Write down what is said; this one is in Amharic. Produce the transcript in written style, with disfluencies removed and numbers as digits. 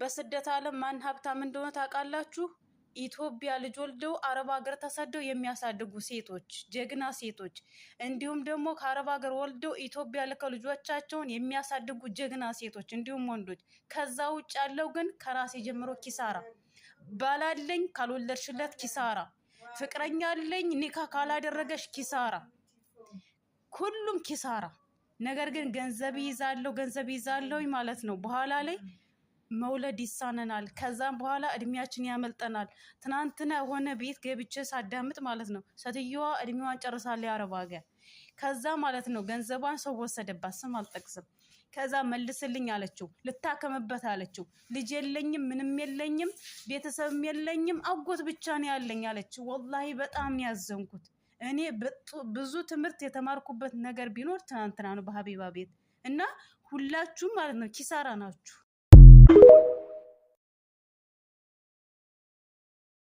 በስደት ዓለም ማን ሀብታም እንደሆነ ታውቃላችሁ? ኢትዮጵያ ልጅ ወልደው አረብ ሀገር ተሰደው የሚያሳድጉ ሴቶች፣ ጀግና ሴቶች፣ እንዲሁም ደግሞ ከአረብ ሀገር ወልደው ኢትዮጵያ ልከው ልጆቻቸውን የሚያሳድጉ ጀግና ሴቶች እንዲሁም ወንዶች። ከዛ ውጭ ያለው ግን ከራሴ ጀምሮ ኪሳራ። ባላለኝ ካልወለድሽለት ኪሳራ፣ ፍቅረኛ አለኝ ኒካ ካላደረገሽ ኪሳራ፣ ሁሉም ኪሳራ። ነገር ግን ገንዘብ ይዛለሁ ማለት ነው። በኋላ ላይ መውለድ ይሳነናል። ከዛም በኋላ እድሜያችን ያመልጠናል። ትናንትና የሆነ ቤት ገብቼ ሳዳምጥ ማለት ነው ሴትዮዋ እድሜዋን ጨርሳለች የአረብ ሀገር። ከዛ ማለት ነው ገንዘቧን ሰው ወሰደባት፣ ስም አልጠቅስም። ከዛ መልስልኝ አለችው፣ ልታከምበት አለችው። ልጅ የለኝም፣ ምንም የለኝም፣ ቤተሰብም የለኝም፣ አጎት ብቻ ነው ያለኝ አለችው። ወላሂ በጣም ያዘንኩት እኔ ብዙ ትምህርት የተማርኩበት ነገር ቢኖር ትናንትና ነው በሀቢባ ቤት። እና ሁላችሁም ማለት ነው ኪሳራ ናችሁ።